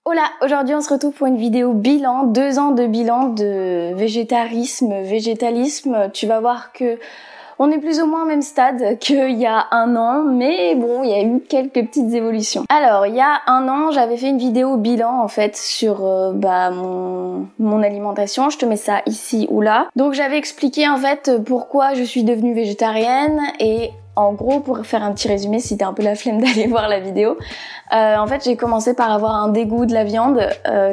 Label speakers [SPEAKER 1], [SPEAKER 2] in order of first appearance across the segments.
[SPEAKER 1] Hola, aujourd'hui on se retrouve pour une vidéo bilan, 2 ans de bilan de végétarisme, végétalisme. Tu vas voir que on est plus ou moins au même stade qu'il y a 1 an, mais bon, il y a eu quelques petites évolutions. Alors, il y a 1 an, j'avais fait une vidéo bilan en fait sur mon alimentation. Je te mets ça ici ou là. Donc j'avais expliqué en fait pourquoi je suis devenue végétarienne et en gros, pour faire un petit résumé, si t'as un peu la flemme d'aller voir la vidéo, en fait, j'ai commencé par avoir un dégoût de la viande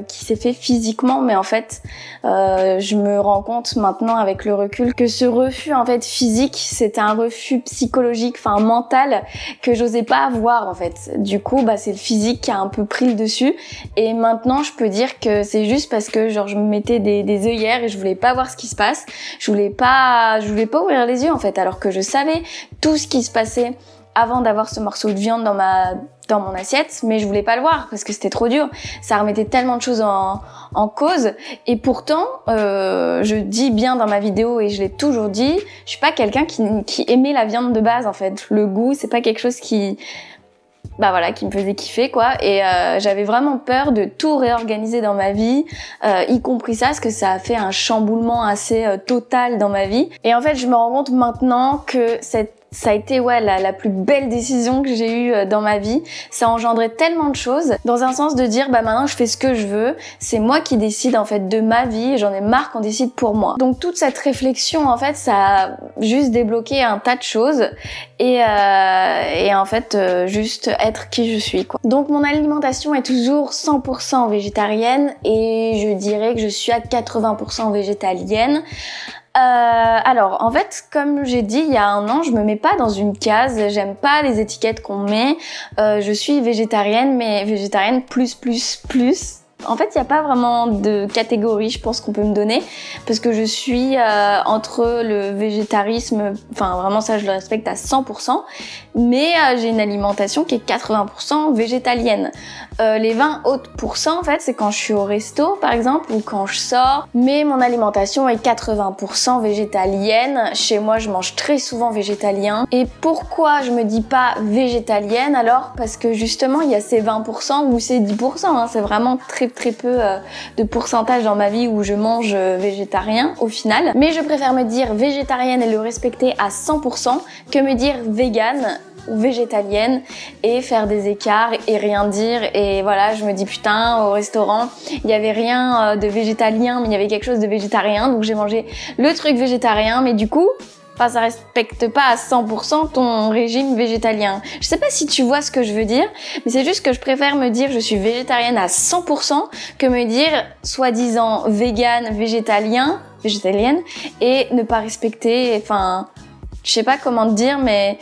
[SPEAKER 1] qui s'est fait physiquement, mais en fait, je me rends compte maintenant avec le recul que ce refus en fait physique, c'était un refus psychologique, enfin mental, que j'osais pas avoir en fait. Du coup, c'est le physique qui a un peu pris le dessus, et maintenant, je peux dire que c'est juste parce que genre je me mettais des œillères et je voulais pas voir ce qui se passe, je voulais pas ouvrir les yeux en fait, alors que je savais tout ce qui se passait avant d'avoir ce morceau de viande dans mon assiette, mais je voulais pas le voir parce que c'était trop dur. Ça remettait tellement de choses en cause, et pourtant, je dis bien dans ma vidéo et je l'ai toujours dit, je suis pas quelqu'un qui aimait la viande de base en fait. Le goût, c'est pas quelque chose qui me faisait kiffer quoi, et j'avais vraiment peur de tout réorganiser dans ma vie, y compris ça, parce que ça a fait un chamboulement assez total dans ma vie. Et en fait, je me rends compte maintenant que ça a été la plus belle décision que j'ai eue dans ma vie. Ça a engendré tellement de choses, dans un sens de dire maintenant je fais ce que je veux, c'est moi qui décide en fait de ma vie, et j'en ai marre qu'on décide pour moi. Donc toute cette réflexion en fait, ça a juste débloqué un tas de choses, et en fait juste être qui je suis quoi. Donc mon alimentation est toujours 100% végétarienne, et je dirais que je suis à 80% végétalienne. Alors en fait, comme j'ai dit il y a 1 an, je me mets pas dans une case, j'aime pas les étiquettes qu'on met. Je suis végétarienne, mais végétarienne plus. En fait, il n'y a pas vraiment de catégorie, je pense, qu'on peut me donner, parce que je suis entre le végétarisme, enfin vraiment ça je le respecte à 100%, mais j'ai une alimentation qui est 80% végétalienne. Les 20 autres pourcents, en fait, c'est quand je suis au resto, par exemple, ou quand je sors, mais mon alimentation est 80% végétalienne. Chez moi, je mange très souvent végétalien. Et pourquoi je me dis pas végétalienne alors? Parce que justement, il y a ces 20% ou ces 10%, hein, c'est vraiment très peu de pourcentage dans ma vie où je mange végétarien au final. Mais je préfère me dire végétarienne et le respecter à 100% que me dire végane ou végétalienne et faire des écarts et rien dire. Et voilà, je me dis putain, au restaurant il y avait rien de végétalien, mais il y avait quelque chose de végétarien, donc j'ai mangé le truc végétarien, mais du coup ça respecte pas à 100% ton régime végétalien. Je sais pas si tu vois ce que je veux dire, mais c'est juste que je préfère me dire je suis végétarienne à 100% que me dire soi-disant végane, végétalienne, et ne pas respecter, je sais pas comment te dire, mais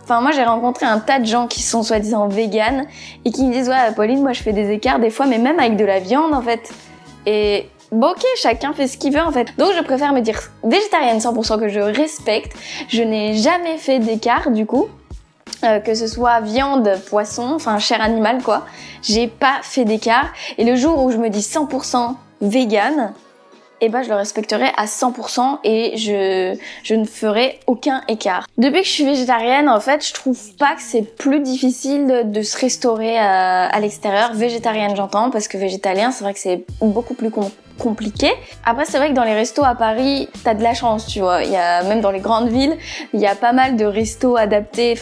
[SPEAKER 1] moi j'ai rencontré un tas de gens qui sont soi-disant véganes et qui me disent ouais Pauline, moi je fais des écarts des fois, mais même avec de la viande en fait. Et ok, chacun fait ce qu'il veut en fait. Donc je préfère me dire végétarienne 100% que je respecte. Je n'ai jamais fait d'écart du coup, que ce soit viande, poisson, chair animale quoi. J'ai pas fait d'écart. Et le jour où je me dis 100% végane, je le respecterai à 100% et je ne ferai aucun écart. Depuis que je suis végétarienne, en fait, je trouve pas que c'est plus difficile de se restaurer à l'extérieur. Végétarienne, j'entends, parce que végétalien, c'est vrai que c'est beaucoup plus compliqué. Après, c'est vrai que dans les restos à Paris, t'as de la chance, tu vois. Il y a, même dans les grandes villes, il y a pas mal de restos adaptés,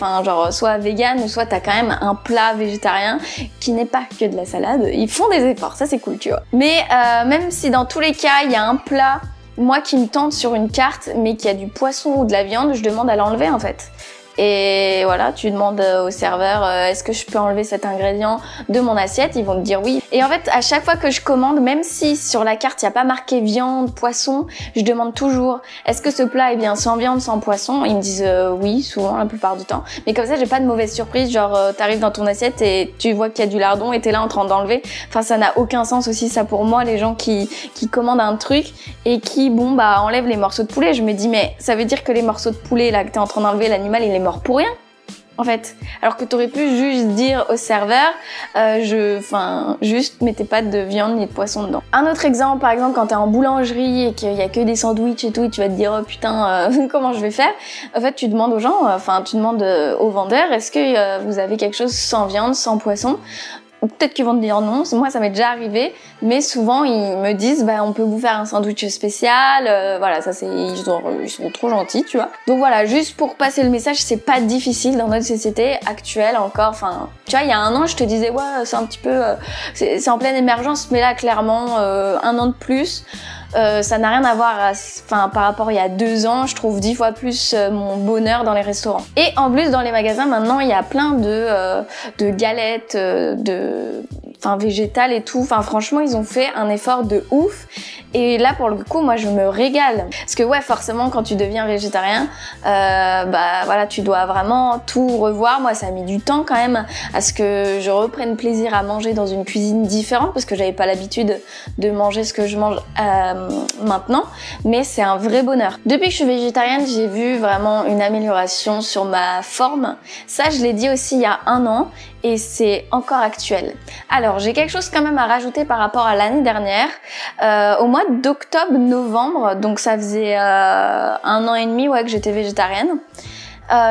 [SPEAKER 1] soit vegan, ou soit t'as quand même un plat végétarien qui n'est pas que de la salade. Ils font des efforts, ça c'est cool, tu vois. Mais même si dans tous les cas, il y a un plat, moi, qui me tente sur une carte, mais qui a du poisson ou de la viande, je demande à l'enlever, en fait. Et voilà, tu demandes au serveur est-ce que je peux enlever cet ingrédient de mon assiette, ils vont te dire oui. Et en fait, à chaque fois que je commande, même si sur la carte il n'y a pas marqué viande, poisson, je demande toujours est-ce que ce plat est bien sans viande, sans poisson. Ils me disent oui, souvent, la plupart du temps. Mais comme ça, j'ai pas de mauvaise surprise, genre t'arrives dans ton assiette et tu vois qu'il y a du lardon et t'es là en train d'enlever. Ça n'a aucun sens aussi ça pour moi, les gens qui commandent un truc et qui enlèvent les morceaux de poulet. Je me dis mais ça veut dire que les morceaux de poulet là que t'es en train d'enlever, l'animal il est mort pour rien en fait, alors que t'aurais pu juste dire au serveur juste mettez pas de viande ni de poisson dedans. Un autre exemple, par exemple quand t'es en boulangerie et qu'il y a que des sandwichs et tout, et tu vas te dire oh putain comment je vais faire, en fait tu demandes aux gens, tu demandes aux vendeurs est-ce que vous avez quelque chose sans viande, sans poisson. peut-être qu'ils vont te dire non, moi ça m'est déjà arrivé, mais souvent ils me disent bah on peut vous faire un sandwich spécial, voilà, ça c'est ils sont trop gentils, tu vois. Donc voilà, juste pour passer le message, c'est pas difficile dans notre société actuelle encore, enfin tu vois, il y a un an je te disais ouais c'est un petit peu c'est en pleine émergence, mais là clairement un an de plus. Ça n'a rien à voir par rapport à il y a 2 ans, je trouve 10 fois plus mon bonheur dans les restaurants. Et en plus dans les magasins maintenant il y a plein de galettes, végétales et tout. Enfin franchement ils ont fait un effort de ouf. Et là pour le coup moi je me régale. Parce que ouais forcément quand tu deviens végétarien, voilà tu dois vraiment tout revoir. Moi ça a mis du temps quand même à ce que je reprenne plaisir à manger dans une cuisine différente parce que j'avais pas l'habitude de manger ce que je mange maintenant, mais c'est un vrai bonheur. Depuis que je suis végétarienne, j'ai vu vraiment une amélioration sur ma forme. Ça, je l'ai dit aussi il y a 1 an et c'est encore actuel. Alors, j'ai quelque chose quand même à rajouter par rapport à l'année dernière. Au mois d'octobre-novembre, donc ça faisait 1 an et demi que j'étais végétarienne.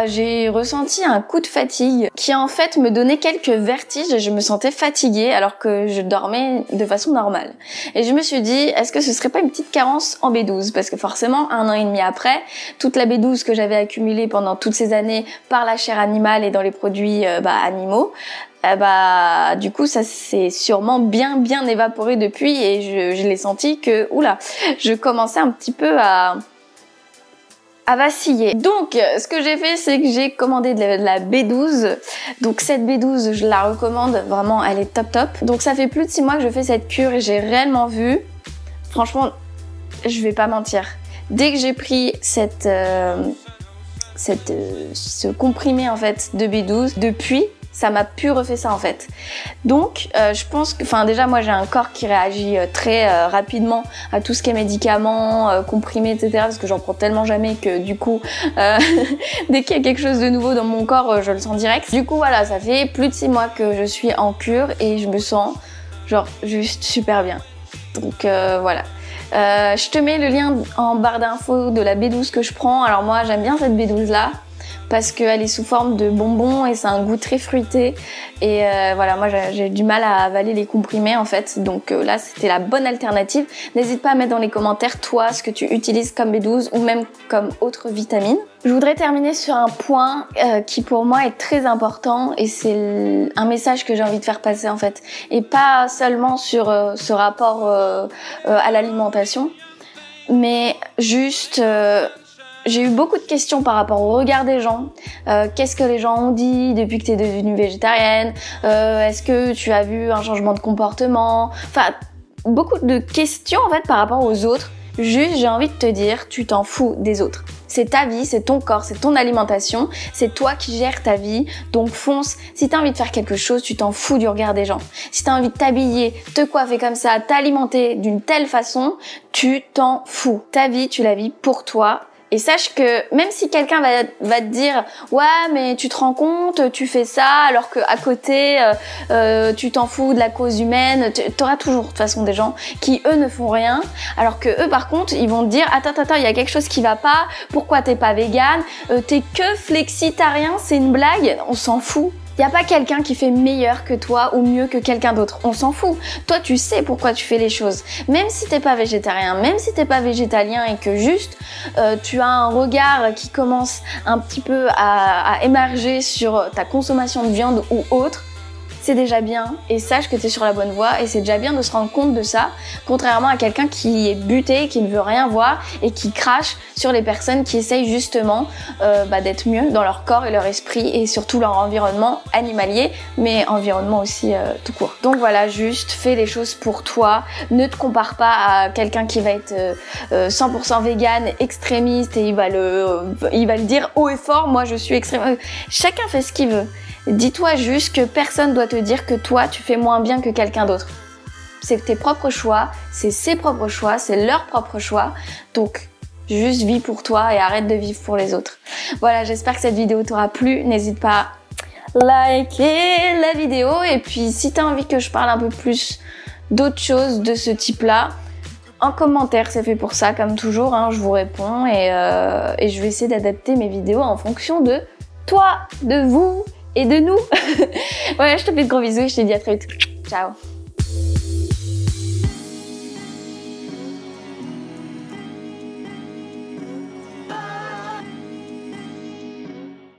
[SPEAKER 1] J'ai ressenti un coup de fatigue qui en fait me donnait quelques vertiges et je me sentais fatiguée alors que je dormais de façon normale. Et je me suis dit, est-ce que ce serait pas une petite carence en B12? Parce que forcément, 1 an et demi après, toute la B12 que j'avais accumulée pendant toutes ces années par la chair animale et dans les produits animaux, du coup ça s'est sûrement bien évaporé depuis et je l'ai senti que, oula, je commençais un petit peu à vaciller. Donc ce que j'ai fait c'est que j'ai commandé de la B12. Donc cette B12 je la recommande vraiment, elle est top. Donc ça fait plus de 6 mois que je fais cette cure et j'ai réellement vu, franchement je vais pas mentir, dès que j'ai pris ce comprimé en fait de B12, depuis ça m'a pu refaire ça en fait. Donc je pense que, déjà moi j'ai un corps qui réagit très rapidement à tout ce qui est médicaments, comprimés, etc. Parce que j'en prends tellement jamais que du coup dès qu'il y a quelque chose de nouveau dans mon corps, je le sens direct. Du coup voilà, ça fait plus de 6 mois que je suis en cure et je me sens genre juste super bien. Donc voilà. Je te mets le lien en barre d'infos de la B12 que je prends. Alors moi j'aime bien cette B12 là parce qu'elle est sous forme de bonbons et c'est un goût très fruité et voilà, moi j'ai du mal à avaler les comprimés en fait, donc là c'était la bonne alternative. N'hésite pas à mettre dans les commentaires toi ce que tu utilises comme B12 ou même comme autre vitamine. Je voudrais terminer sur un point qui pour moi est très important et c'est un message que j'ai envie de faire passer en fait, et pas seulement sur ce rapport à l'alimentation, mais juste j'ai eu beaucoup de questions par rapport au regard des gens. Qu'est-ce que les gens ont dit depuis que tu es devenue végétarienne? Est-ce que tu as vu un changement de comportement? Enfin, beaucoup de questions en fait par rapport aux autres. Juste, j'ai envie de te dire, tu t'en fous des autres. C'est ta vie, c'est ton corps, c'est ton alimentation, c'est toi qui gères ta vie, donc fonce. Si t'as envie de faire quelque chose, tu t'en fous du regard des gens. Si t'as envie de t'habiller, te coiffer comme ça, t'alimenter d'une telle façon, tu t'en fous. Ta vie, tu la vis pour toi. Et sache que même si quelqu'un va te dire ouais mais tu te rends compte, tu fais ça alors que à côté tu t'en fous de la cause humaine, t'auras toujours de toute façon des gens qui eux ne font rien, alors que eux par contre ils vont te dire attends il y a quelque chose qui va pas, pourquoi t'es pas végane, t'es que flexitarien, c'est une blague, on s'en fout. Il n'y a pas quelqu'un qui fait meilleur que toi ou mieux que quelqu'un d'autre, on s'en fout. Toi tu sais pourquoi tu fais les choses. Même si t'es pas végétarien, même si t'es pas végétalien et que juste tu as un regard qui commence un petit peu à émerger sur ta consommation de viande ou autre, c'est déjà bien, et sache que tu es sur la bonne voie et c'est déjà bien de se rendre compte de ça, contrairement à quelqu'un qui est buté, qui ne veut rien voir et qui crache sur les personnes qui essayent justement d'être mieux dans leur corps et leur esprit et surtout leur environnement animalier, mais environnement aussi tout court. Donc voilà, juste fais les choses pour toi, ne te compare pas à quelqu'un qui va être 100% vegan, extrémiste et il va le dire haut et fort, moi je suis extrême. Chacun fait ce qu'il veut. Dis-toi juste que personne doit te dire que toi tu fais moins bien que quelqu'un d'autre. C'est tes propres choix, c'est ses propres choix, c'est leur propre choix. Donc juste vis pour toi et arrête de vivre pour les autres. Voilà, j'espère que cette vidéo t'aura plu. N'hésite pas à liker la vidéo et puis si t'as envie que je parle un peu plus d'autres choses de ce type-là, en commentaire, c'est fait pour ça comme toujours, hein, je vous réponds et je vais essayer d'adapter mes vidéos en fonction de toi, de vous et de nous. Voilà, je te fais de gros bisous et je te dis à très vite. Ciao.